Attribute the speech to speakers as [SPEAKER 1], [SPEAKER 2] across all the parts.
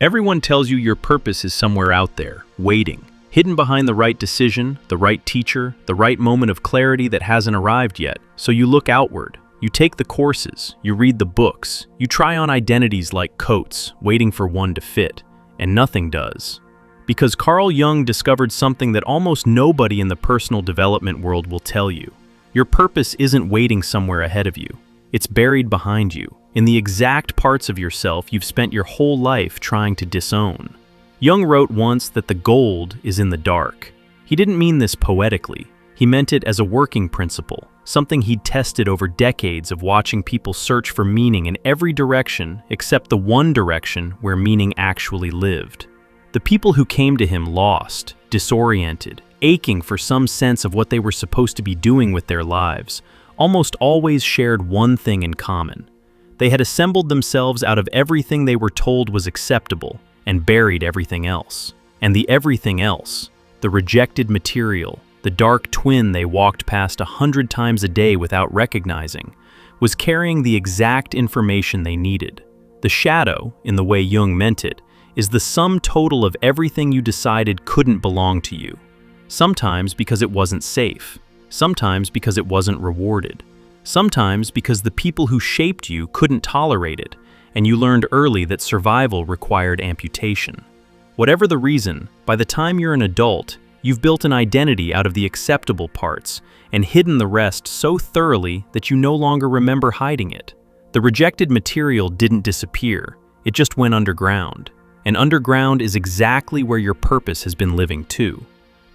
[SPEAKER 1] Everyone tells you your purpose is somewhere out there, waiting, hidden behind the right decision, the right teacher, the right moment of clarity that hasn't arrived yet. So you look outward, you take the courses, you read the books, you try on identities like coats, waiting for one to fit, and nothing does. Because Carl Jung discovered something that almost nobody in the personal development world will tell you. Your purpose isn't waiting somewhere ahead of you. It's buried behind you, in the exact parts of yourself you've spent your whole life trying to disown. Jung wrote once that the gold is in the dark. He didn't mean this poetically. He meant it as a working principle, something he'd tested over decades of watching people search for meaning in every direction except the one direction where meaning actually lived. The people who came to him lost, disoriented, aching for some sense of what they were supposed to be doing with their lives, almost always shared one thing in common. They had assembled themselves out of everything they were told was acceptable and buried everything else. And the everything else, the rejected material, the dark twin they walked past 100 times a day without recognizing, was carrying the exact information they needed. The shadow, in the way Jung meant it, is the sum total of everything you decided couldn't belong to you. Sometimes because it wasn't safe, sometimes because it wasn't rewarded, sometimes because the people who shaped you couldn't tolerate it, and you learned early that survival required amputation. Whatever the reason, by the time you're an adult, you've built an identity out of the acceptable parts and hidden the rest so thoroughly that you no longer remember hiding it. The rejected material didn't disappear, it just went underground. And underground is exactly where your purpose has been living too.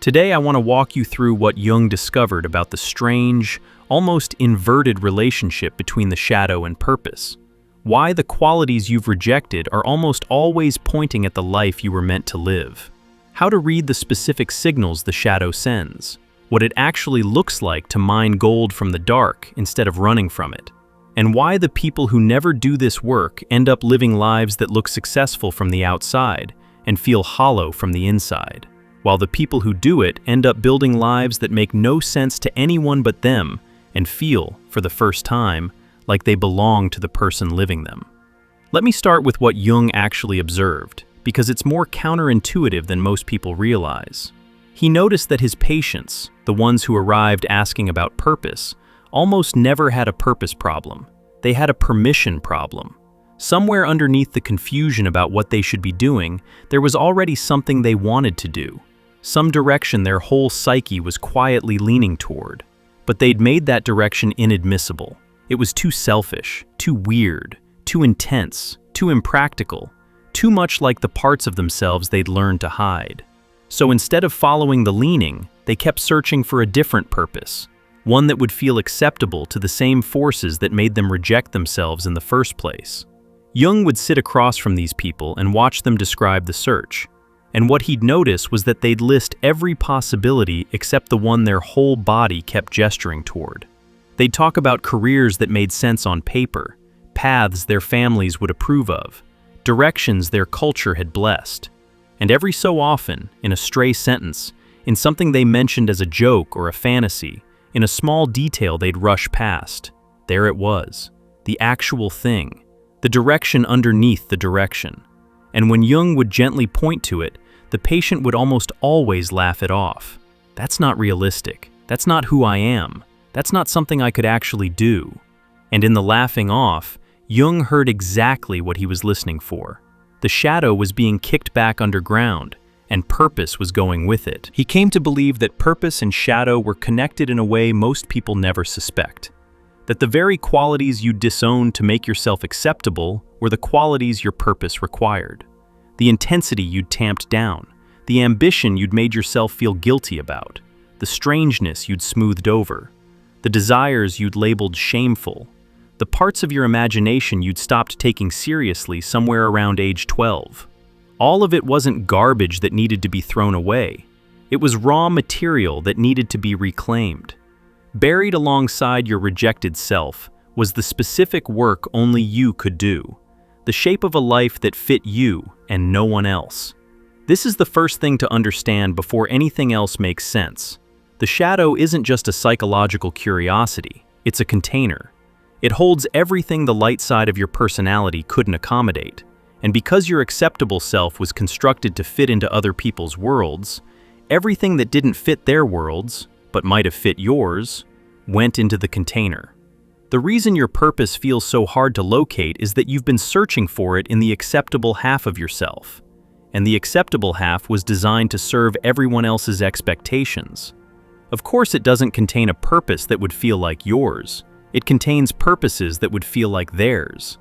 [SPEAKER 1] Today I want to walk you through what Jung discovered about the strange, almost inverted relationship between the shadow and purpose. Why the qualities you've rejected are almost always pointing at the life you were meant to live. How to read the specific signals the shadow sends. What it actually looks like to mine gold from the dark instead of running from it. And why the people who never do this work end up living lives that look successful from the outside and feel hollow from the inside, while the people who do it end up building lives that make no sense to anyone but them and feel, for the first time, like they belong to the person living them. Let me start with what Jung actually observed, because it's more counterintuitive than most people realize. He noticed that his patients, the ones who arrived asking about purpose, almost never had a purpose problem. They had a permission problem. Somewhere underneath the confusion about what they should be doing, there was already something they wanted to do, some direction their whole psyche was quietly leaning toward. But they'd made that direction inadmissible. It was too selfish, too weird, too intense, too impractical, too much like the parts of themselves they'd learned to hide. So instead of following the leaning, they kept searching for a different purpose, one that would feel acceptable to the same forces that made them reject themselves in the first place. Jung would sit across from these people and watch them describe the search. And what he'd notice was that they'd list every possibility except the one their whole body kept gesturing toward. They'd talk about careers that made sense on paper, paths their families would approve of, directions their culture had blessed. And every so often, in a stray sentence, in something they mentioned as a joke or a fantasy, in a small detail they'd rush past, there it was, the actual thing, the direction underneath the direction. And when Jung would gently point to it, the patient would almost always laugh it off. That's not realistic. That's not who I am. That's not something I could actually do. And in the laughing off, Jung heard exactly what he was listening for. The shadow was being kicked back underground, and purpose was going with it. He came to believe that purpose and shadow were connected in a way most people never suspect. That the very qualities you disowned to make yourself acceptable were the qualities your purpose required. The intensity you'd tamped down, the ambition you'd made yourself feel guilty about, the strangeness you'd smoothed over, the desires you'd labeled shameful, the parts of your imagination you'd stopped taking seriously somewhere around age 12. All of it wasn't garbage that needed to be thrown away. It was raw material that needed to be reclaimed. Buried alongside your rejected self was the specific work only you could do, the shape of a life that fit you and no one else. This is the first thing to understand before anything else makes sense. The shadow isn't just a psychological curiosity, it's a container. It holds everything the light side of your personality couldn't accommodate, And because your acceptable self was constructed to fit into other people's worlds, everything that didn't fit their worlds, but might have fit yours, went into the container. The reason your purpose feels so hard to locate is that you've been searching for it in the acceptable half of yourself. And the acceptable half was designed to serve everyone else's expectations. Of course, it doesn't contain a purpose that would feel like yours. It contains purposes that would feel like theirs.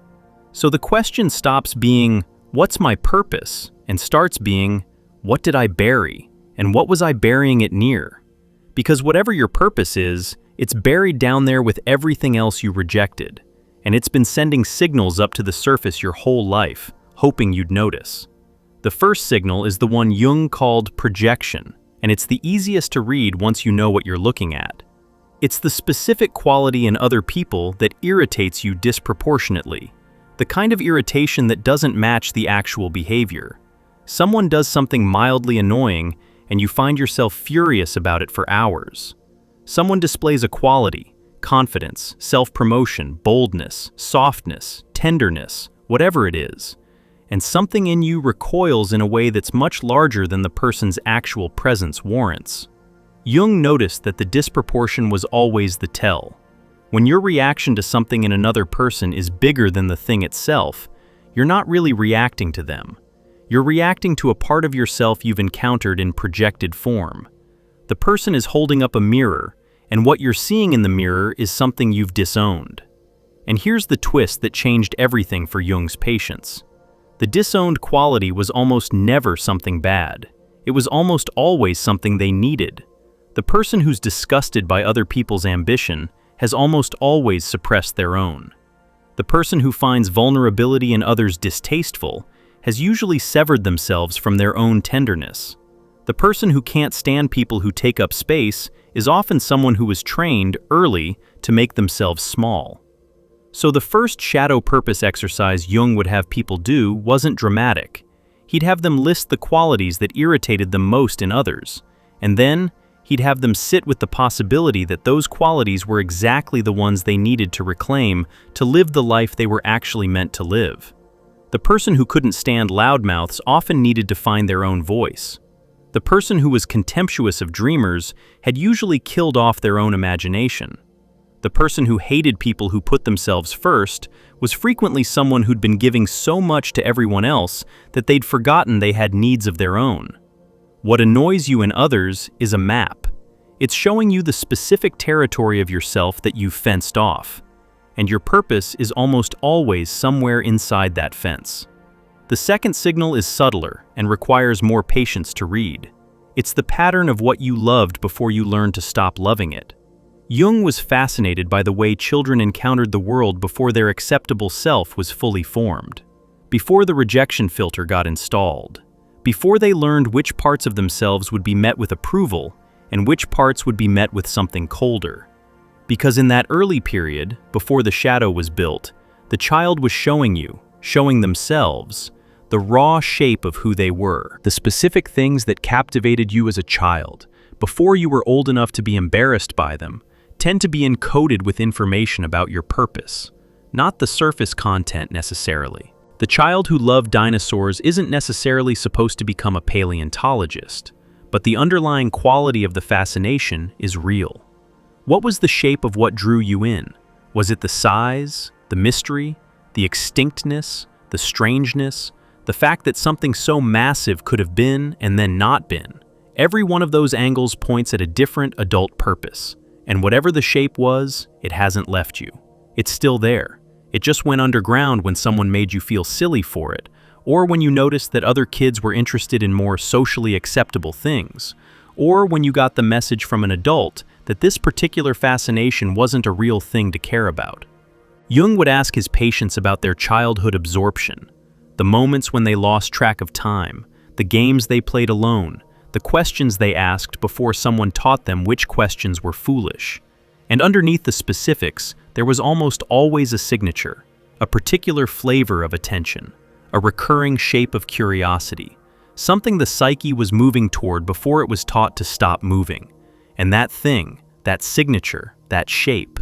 [SPEAKER 1] So the question stops being, "What's my purpose?" and starts being, "What did I bury? And what was I burying it near?" Because whatever your purpose is, it's buried down there with everything else you rejected, and it's been sending signals up to the surface your whole life, hoping you'd notice. The first signal is the one Jung called projection, and it's the easiest to read once you know what you're looking at. It's the specific quality in other people that irritates you disproportionately, the kind of irritation that doesn't match the actual behavior. Someone does something mildly annoying, and you find yourself furious about it for hours. Someone displays a quality, confidence, self-promotion, boldness, softness, tenderness, whatever it is, and something in you recoils in a way that's much larger than the person's actual presence warrants. Jung noticed that the disproportion was always the tell. When your reaction to something in another person is bigger than the thing itself, you're not really reacting to them. You're reacting to a part of yourself you've encountered in projected form. The person is holding up a mirror, and what you're seeing in the mirror is something you've disowned. And here's the twist that changed everything for Jung's patients. The disowned quality was almost never something bad. It was almost always something they needed. The person who's disgusted by other people's ambition has almost always suppressed their own. The person who finds vulnerability in others distasteful has usually severed themselves from their own tenderness. The person who can't stand people who take up space is often someone who was trained early to make themselves small. So the first shadow purpose exercise Jung would have people do wasn't dramatic. He'd have them list the qualities that irritated them most in others, and then he'd have them sit with the possibility that those qualities were exactly the ones they needed to reclaim to live the life they were actually meant to live. The person who couldn't stand loudmouths often needed to find their own voice. The person who was contemptuous of dreamers had usually killed off their own imagination. The person who hated people who put themselves first was frequently someone who'd been giving so much to everyone else that they'd forgotten they had needs of their own. What annoys you in others is a map. It's showing you the specific territory of yourself that you've fenced off, and your purpose is almost always somewhere inside that fence. The second signal is subtler and requires more patience to read. It's the pattern of what you loved before you learned to stop loving it. Jung was fascinated by the way children encountered the world before their acceptable self was fully formed, before the rejection filter got installed, before they learned which parts of themselves would be met with approval and which parts would be met with something colder. Because in that early period, before the shadow was built, the child was showing themselves, the raw shape of who they were, the specific things that captivated you as a child, before you were old enough to be embarrassed by them, tend to be encoded with information about your purpose, not the surface content necessarily. The child who loved dinosaurs isn't necessarily supposed to become a paleontologist, but the underlying quality of the fascination is real. What was the shape of what drew you in? Was it the size, the mystery, the extinctness, the strangeness, the fact that something so massive could have been and then not been? Every one of those angles points at a different adult purpose, and whatever the shape was, it hasn't left you. It's still there. It just went underground when someone made you feel silly for it, or when you noticed that other kids were interested in more socially acceptable things, or when you got the message from an adult that this particular fascination wasn't a real thing to care about. Jung would ask his patients about their childhood absorption, the moments when they lost track of time, the games they played alone, the questions they asked before someone taught them which questions were foolish. And underneath the specifics, there was almost always a signature, a particular flavor of attention, a recurring shape of curiosity, something the psyche was moving toward before it was taught to stop moving. And that thing, that signature, that shape,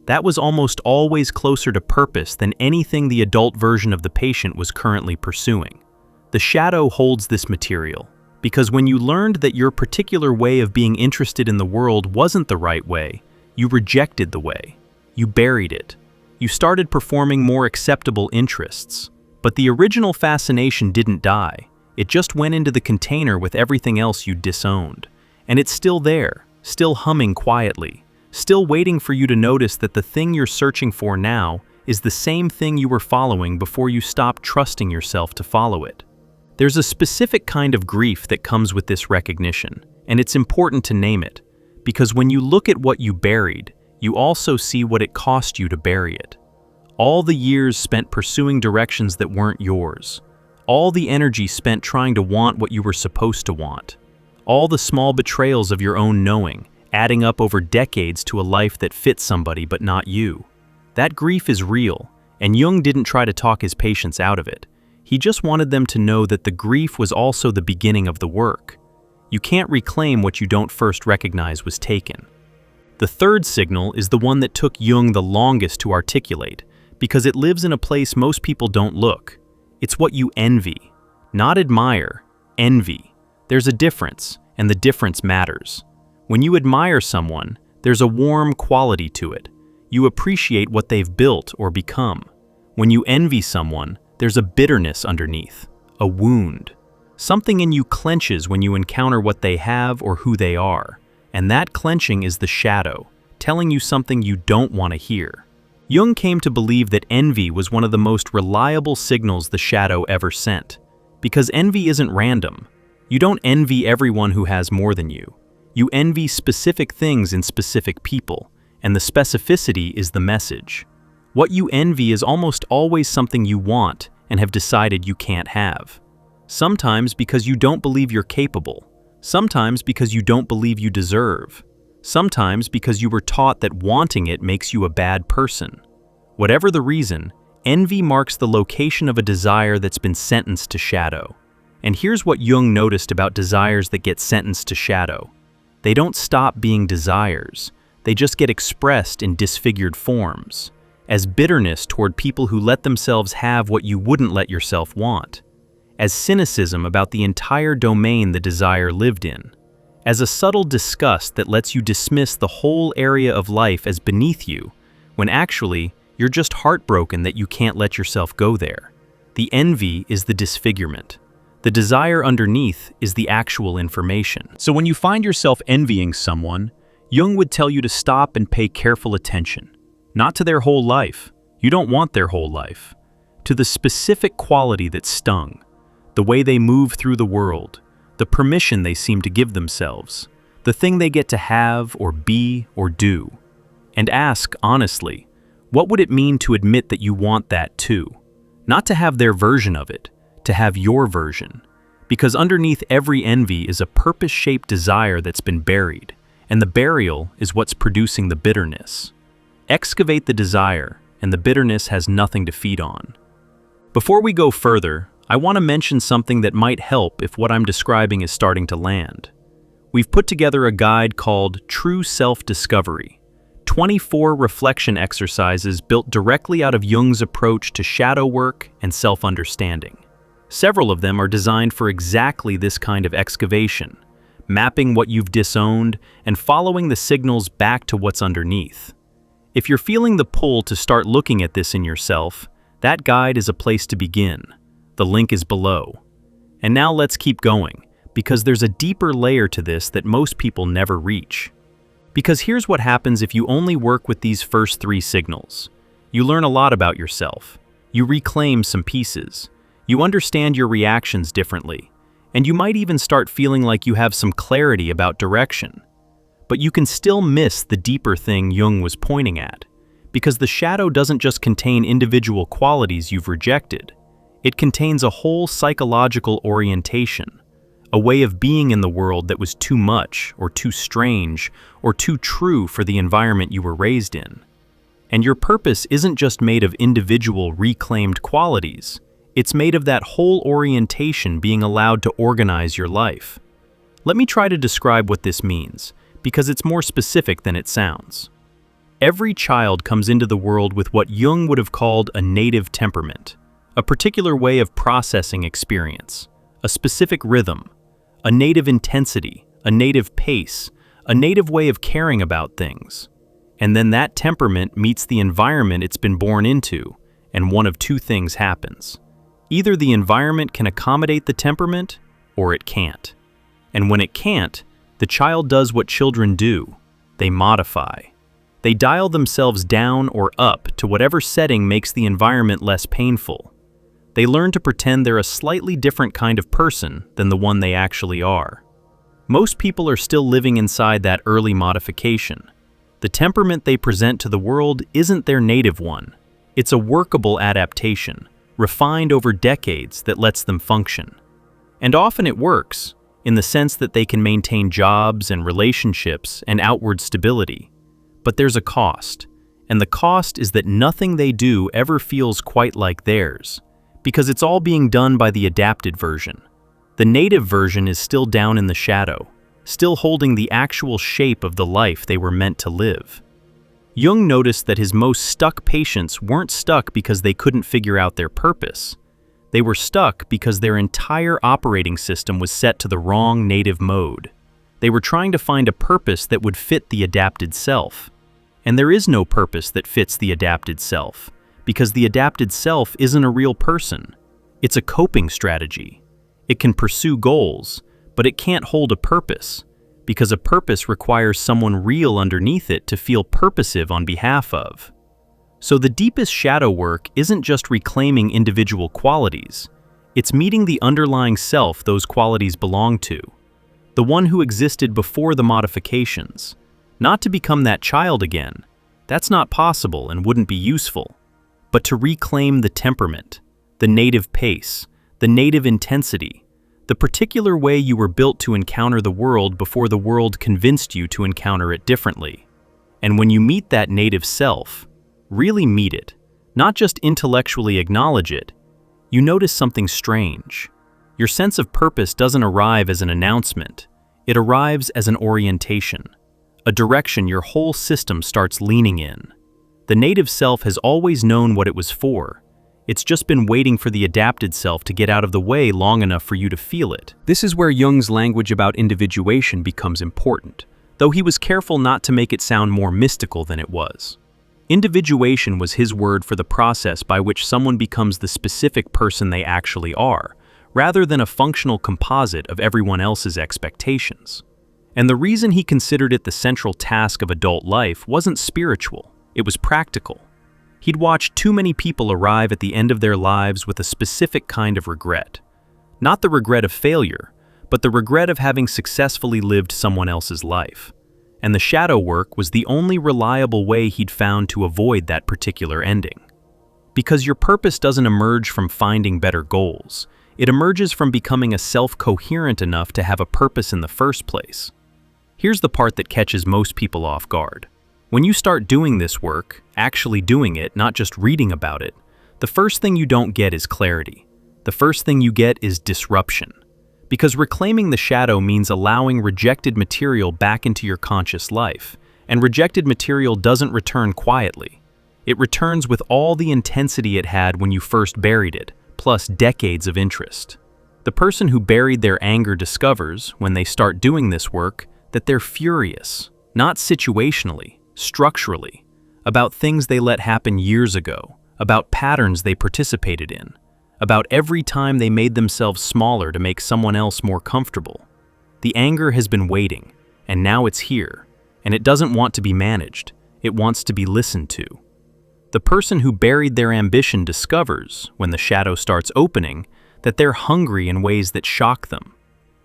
[SPEAKER 1] That was almost always closer to purpose than anything the adult version of the patient was currently pursuing. The shadow holds this material, because when you learned that your particular way of being interested in the world wasn't the right way, you rejected the way. You buried it. You started performing more acceptable interests. But the original fascination didn't die. It just went into the container with everything else you disowned. And it's still there, still humming quietly, still waiting for you to notice that the thing you're searching for now is the same thing you were following before you stopped trusting yourself to follow it. There's a specific kind of grief that comes with this recognition, and it's important to name it, because when you look at what you buried, you also see what it cost you to bury it. All the years spent pursuing directions that weren't yours. All the energy spent trying to want what you were supposed to want. All the small betrayals of your own knowing, adding up over decades to a life that fits somebody but not you. That grief is real, and Jung didn't try to talk his patients out of it. He just wanted them to know that the grief was also the beginning of the work. You can't reclaim what you don't first recognize was taken. The third signal is the one that took Jung the longest to articulate, because it lives in a place most people don't look. It's what you envy. Not admire, envy. There's a difference, and the difference matters. When you admire someone, there's a warm quality to it. You appreciate what they've built or become. When you envy someone, there's a bitterness underneath, a wound. Something in you clenches when you encounter what they have or who they are, and that clenching is the shadow, telling you something you don't want to hear. Jung came to believe that envy was one of the most reliable signals the shadow ever sent, because envy isn't random. You don't envy everyone who has more than you. You envy specific things in specific people, and the specificity is the message. What you envy is almost always something you want and have decided you can't have. Sometimes because you don't believe you're capable. Sometimes because you don't believe you deserve. Sometimes because you were taught that wanting it makes you a bad person. Whatever the reason, envy marks the location of a desire that's been sentenced to shadow. And here's what Jung noticed about desires that get sentenced to shadow. They don't stop being desires. They just get expressed in disfigured forms, as bitterness toward people who let themselves have what you wouldn't let yourself want, as cynicism about the entire domain the desire lived in, as a subtle disgust that lets you dismiss the whole area of life as beneath you, when actually, you're just heartbroken that you can't let yourself go there. The envy is the disfigurement. The desire underneath is the actual information. So when you find yourself envying someone, Jung would tell you to stop and pay careful attention. Not to their whole life. You don't want their whole life. To the specific quality that stung, the way they move through the world, the permission they seem to give themselves, the thing they get to have or be or do. And ask, honestly, what would it mean to admit that you want that too? Not to have their version of it, to have your version. Because underneath every envy is a purpose-shaped desire that's been buried, and the burial is what's producing the bitterness. Excavate the desire, and the bitterness has nothing to feed on. Before we go further, I want to mention something that might help if what I'm describing is starting to land. We've put together a guide called True Self-Discovery, 24 reflection exercises built directly out of Jung's approach to shadow work and self-understanding. Several of them are designed for exactly this kind of excavation, mapping what you've disowned and following the signals back to what's underneath. If you're feeling the pull to start looking at this in yourself, that guide is a place to begin. The link is below. And now let's keep going, because there's a deeper layer to this that most people never reach. Because here's what happens if you only work with these first 3 signals. You learn a lot about yourself. You reclaim some pieces. You understand your reactions differently. And you might even start feeling like you have some clarity about direction. But you can still miss the deeper thing Jung was pointing at, because the shadow doesn't just contain individual qualities you've rejected. It contains a whole psychological orientation, a way of being in the world that was too much, or too strange, or too true for the environment you were raised in. And your purpose isn't just made of individual reclaimed qualities. It's made of that whole orientation being allowed to organize your life. Let me try to describe what this means, because it's more specific than it sounds. Every child comes into the world with what Jung would have called a native temperament, a particular way of processing experience, a specific rhythm, a native intensity, a native pace, a native way of caring about things. And then that temperament meets the environment it's been born into, and one of two things happens. Either the environment can accommodate the temperament, or it can't. And when it can't, the child does what children do. They modify. They dial themselves down or up to whatever setting makes the environment less painful. They learn to pretend they're a slightly different kind of person than the one they actually are. Most people are still living inside that early modification. The temperament they present to the world isn't their native one. It's a workable adaptation, refined over decades, that lets them function. And often it works, in the sense that they can maintain jobs and relationships and outward stability. But there's a cost, and the cost is that nothing they do ever feels quite like theirs, because it's all being done by the adapted version. The native version is still down in the shadow, still holding the actual shape of the life they were meant to live. Jung noticed that his most stuck patients weren't stuck because they couldn't figure out their purpose. They were stuck because their entire operating system was set to the wrong native mode. They were trying to find a purpose that would fit the adapted self. And there is no purpose that fits the adapted self, because the adapted self isn't a real person. It's a coping strategy. It can pursue goals, but it can't hold a purpose, because a purpose requires someone real underneath it to feel purposive on behalf of. So the deepest shadow work isn't just reclaiming individual qualities, it's meeting the underlying self those qualities belong to. The one who existed before the modifications. Not to become that child again. That's not possible and wouldn't be useful. But to reclaim the temperament, the native pace, the native intensity, the particular way you were built to encounter the world before the world convinced you to encounter it differently. And when you meet that native self, really meet it, not just intellectually acknowledge it, you notice something strange. Your sense of purpose doesn't arrive as an announcement. It arrives as an orientation, a direction your whole system starts leaning in. The native self has always known what it was for. It's just been waiting for the adapted self to get out of the way long enough for you to feel it. This is where Jung's language about individuation becomes important, though he was careful not to make it sound more mystical than it was. Individuation was his word for the process by which someone becomes the specific person they actually are, rather than a functional composite of everyone else's expectations. And the reason he considered it the central task of adult life wasn't spiritual, it was practical. He'd watched too many people arrive at the end of their lives with a specific kind of regret. Not the regret of failure, but the regret of having successfully lived someone else's life. And the shadow work was the only reliable way he'd found to avoid that particular ending. Because your purpose doesn't emerge from finding better goals. It emerges from becoming a self-coherent enough to have a purpose in the first place. Here's the part that catches most people off guard. When you start doing this work, actually doing it, not just reading about it, the first thing you don't get is clarity. The first thing you get is disruption. Because reclaiming the shadow means allowing rejected material back into your conscious life, and rejected material doesn't return quietly. It returns with all the intensity it had when you first buried it, plus decades of interest. The person who buried their anger discovers, when they start doing this work, that they're furious, not situationally, structurally, about things they let happen years ago, about patterns they participated in, about every time they made themselves smaller to make someone else more comfortable. The anger has been waiting, and now it's here, and it doesn't want to be managed, it wants to be listened to. The person who buried their ambition discovers, when the shadow starts opening, that they're hungry in ways that shock them.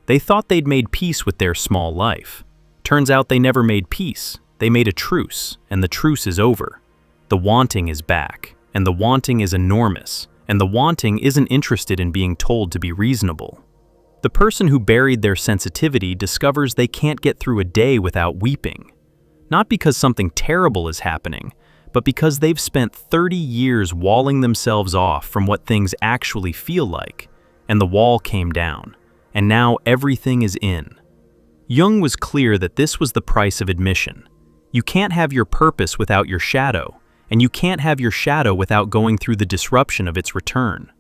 [SPEAKER 1] They thought they'd made peace with their small life. Turns out they never made peace. They made a truce, and the truce is over. The wanting is back, and the wanting is enormous, and the wanting isn't interested in being told to be reasonable. The person who buried their sensitivity discovers they can't get through a day without weeping. Not because something terrible is happening, but because they've spent 30 years walling themselves off from what things actually feel like, and the wall came down, and now everything is in. Jung was clear that this was the price of admission. You can't have your purpose without your shadow, and you can't have your shadow without going through the disruption of its return.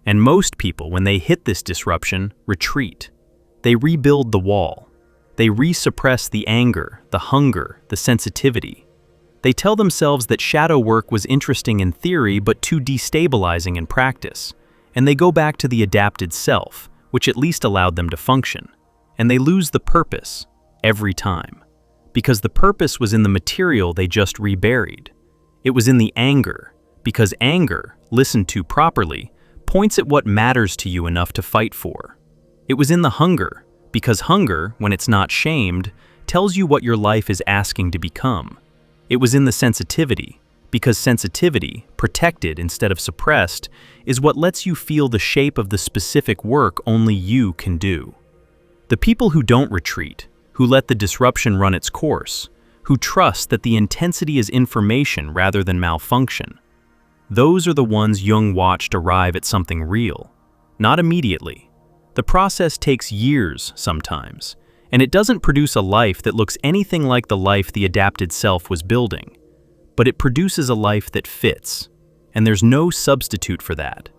[SPEAKER 1] And most people, when they hit this disruption, retreat. They rebuild the wall. They resuppress the anger, the hunger, the sensitivity. They tell themselves that shadow work was interesting in theory but too destabilizing in practice, and they go back to the adapted self, which at least allowed them to function. And they lose the purpose, every time. Because the purpose was in the material they just reburied. It was in the anger, because anger, listened to properly, points at what matters to you enough to fight for. It was in the hunger, because hunger, when it's not shamed, tells you what your life is asking to become. It was in the sensitivity, because sensitivity, protected instead of suppressed, is what lets you feel the shape of the specific work only you can do. The people who don't retreat, who let the disruption run its course, who trust that the intensity is information rather than malfunction, those are the ones Jung watched arrive at something real. Not immediately. The process takes years sometimes, and it doesn't produce a life that looks anything like the life the adapted self was building. But it produces a life that fits, and there's no substitute for that.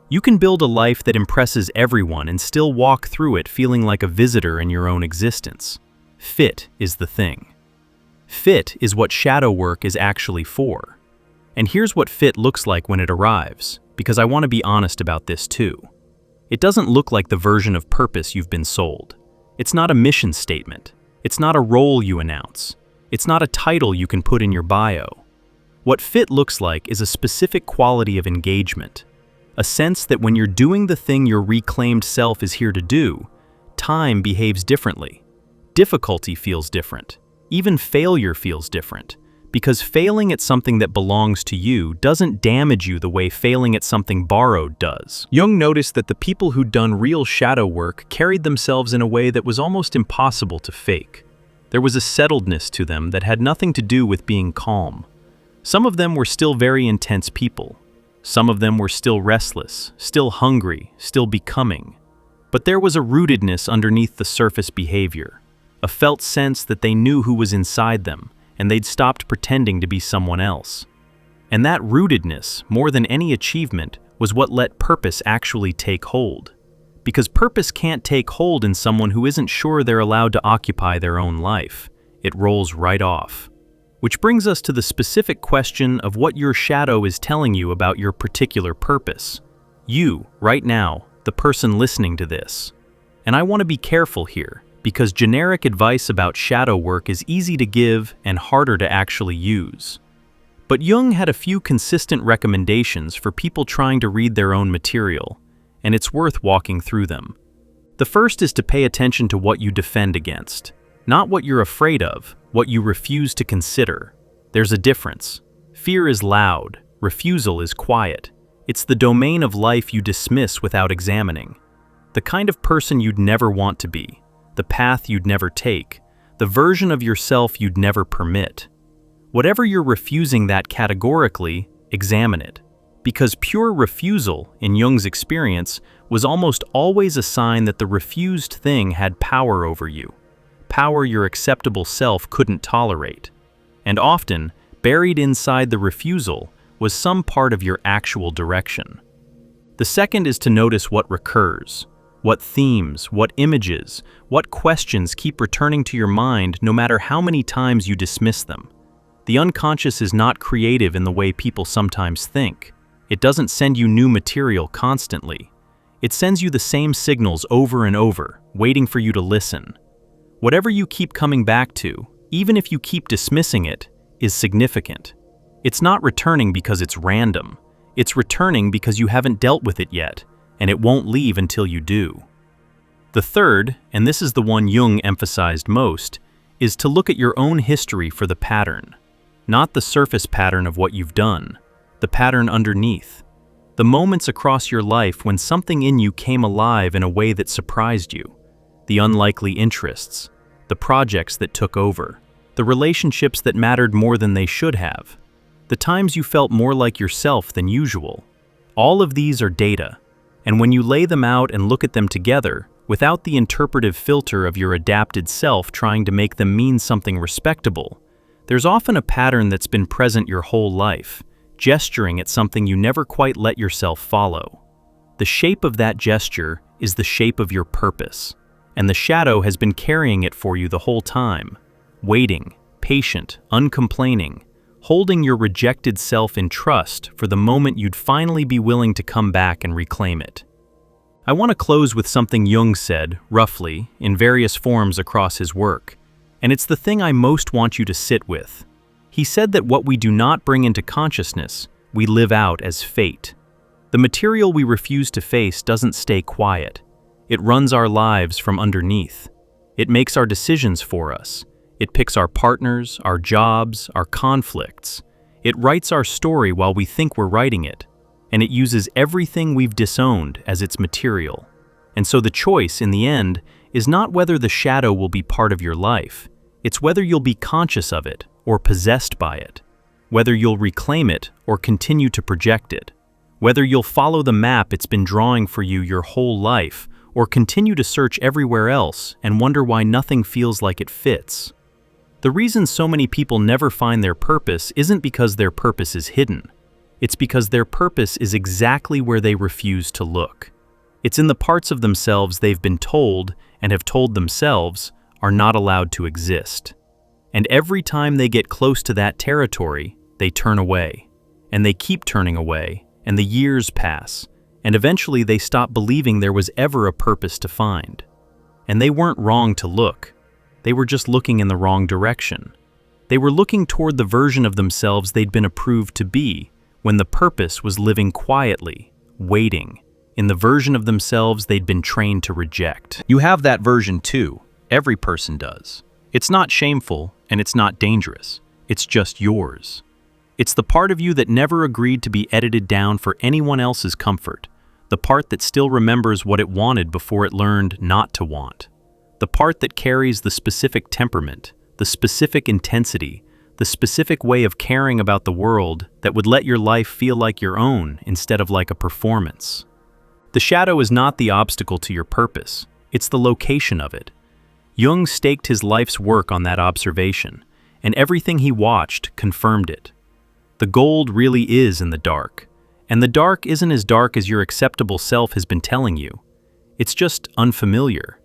[SPEAKER 1] You can build a life that impresses everyone and still walk through it feeling like a visitor in your own existence. Fit is the thing. Fit is what shadow work is actually for. And here's what fit looks like when it arrives, because I want to be honest about this too. It doesn't look like the version of purpose you've been sold. It's not a mission statement. It's not a role you announce. It's not a title you can put in your bio. What fit looks like is a specific quality of engagement, a sense that when you're doing the thing your reclaimed self is here to do, time behaves differently. Difficulty feels different. Even failure feels different. Because failing at something that belongs to you doesn't damage you the way failing at something borrowed does. Jung noticed that the people who'd done real shadow work carried themselves in a way that was almost impossible to fake. There was a settledness to them that had nothing to do with being calm. Some of them were still very intense people. Some of them were still restless, still hungry, still becoming. But there was a rootedness underneath the surface behavior, a felt sense that they knew who was inside them, and they'd stopped pretending to be someone else. And that rootedness, more than any achievement, was what let purpose actually take hold. Because purpose can't take hold in someone who isn't sure they're allowed to occupy their own life. It rolls right off. Which brings us to the specific question of what your shadow is telling you about your particular purpose. You, right now, the person listening to this. And I want to be careful here, because generic advice about shadow work is easy to give and harder to actually use. But Jung had a few consistent recommendations for people trying to read their own material, and it's worth walking through them. The first is to pay attention to what you defend against, not what you're afraid of, what you refuse to consider. There's a difference. Fear is loud, refusal is quiet. It's the domain of life you dismiss without examining. The kind of person you'd never want to be. The path you'd never take, the version of yourself you'd never permit. Whatever you're refusing that categorically, examine it. Because pure refusal, in Jung's experience, was almost always a sign that the refused thing had power over you, power your acceptable self couldn't tolerate. And often, buried inside the refusal was some part of your actual direction. The second is to notice what recurs. What themes, what images, what questions keep returning to your mind no matter how many times you dismiss them. The unconscious is not creative in the way people sometimes think. It doesn't send you new material constantly. It sends you the same signals over and over, waiting for you to listen. Whatever you keep coming back to, even if you keep dismissing it, is significant. It's not returning because it's random. It's returning because you haven't dealt with it yet, and it won't leave until you do. The third, and this is the one Jung emphasized most, is to look at your own history for the pattern. Not the surface pattern of what you've done, the pattern underneath. The moments across your life when something in you came alive in a way that surprised you. The unlikely interests, the projects that took over, the relationships that mattered more than they should have, the times you felt more like yourself than usual. All of these are data. And when you lay them out and look at them together, without the interpretive filter of your adapted self trying to make them mean something respectable, there's often a pattern that's been present your whole life, gesturing at something you never quite let yourself follow. The shape of that gesture is the shape of your purpose, and the shadow has been carrying it for you the whole time, waiting, patient, uncomplaining, holding your rejected self in trust for the moment you'd finally be willing to come back and reclaim it. I want to close with something Jung said, roughly, in various forms across his work, and it's the thing I most want you to sit with. He said that what we do not bring into consciousness, we live out as fate. The material we refuse to face doesn't stay quiet. It runs our lives from underneath. It makes our decisions for us. It picks our partners, our jobs, our conflicts. It writes our story while we think we're writing it. And it uses everything we've disowned as its material. And so the choice, in the end, is not whether the shadow will be part of your life. It's whether you'll be conscious of it or possessed by it. Whether you'll reclaim it or continue to project it. Whether you'll follow the map it's been drawing for you your whole life or continue to search everywhere else and wonder why nothing feels like it fits. The reason so many people never find their purpose isn't because their purpose is hidden. It's because their purpose is exactly where they refuse to look. It's in the parts of themselves they've been told and have told themselves are not allowed to exist. And every time they get close to that territory, they turn away. And they keep turning away, and the years pass, and eventually they stop believing there was ever a purpose to find. And they weren't wrong to look. They were just looking in the wrong direction. They were looking toward the version of themselves they'd been approved to be, when the purpose was living quietly, waiting, in the version of themselves they'd been trained to reject. You have that version too. Every person does. It's not shameful, and it's not dangerous. It's just yours. It's the part of you that never agreed to be edited down for anyone else's comfort. The part that still remembers what it wanted before it learned not to want. The part that carries the specific temperament, the specific intensity, the specific way of caring about the world that would let your life feel like your own instead of like a performance. The shadow is not the obstacle to your purpose, it's the location of it. Jung staked his life's work on that observation, and everything he watched confirmed it. The gold really is in the dark, and the dark isn't as dark as your acceptable self has been telling you. It's just unfamiliar.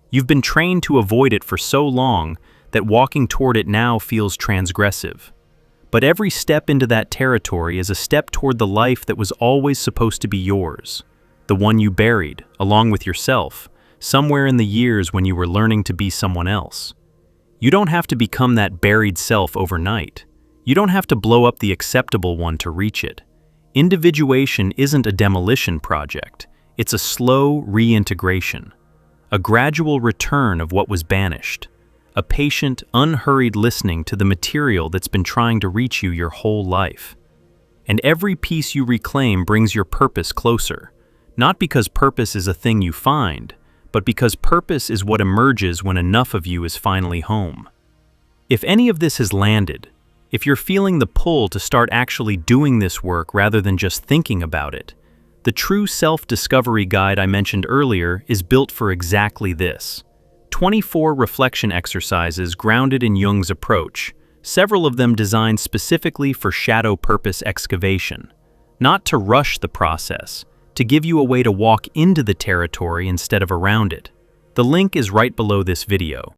[SPEAKER 1] You've been trained to avoid it for so long that walking toward it now feels transgressive. But every step into that territory is a step toward the life that was always supposed to be yours, the one you buried, along with yourself, somewhere in the years when you were learning to be someone else. You don't have to become that buried self overnight. You don't have to blow up the acceptable one to reach it. Individuation isn't a demolition project. It's a slow reintegration, a gradual return of what was banished. A patient, unhurried listening to the material that's been trying to reach you your whole life. And every piece you reclaim brings your purpose closer, not because purpose is a thing you find, but because purpose is what emerges when enough of you is finally home. If any of this has landed, if you're feeling the pull to start actually doing this work rather than just thinking about it, the true self-discovery guide I mentioned earlier is built for exactly this. 24 reflection exercises grounded in Jung's approach, several of them designed specifically for shadow purpose excavation. Not to rush the process, to give you a way to walk into the territory instead of around it. The link is right below this video.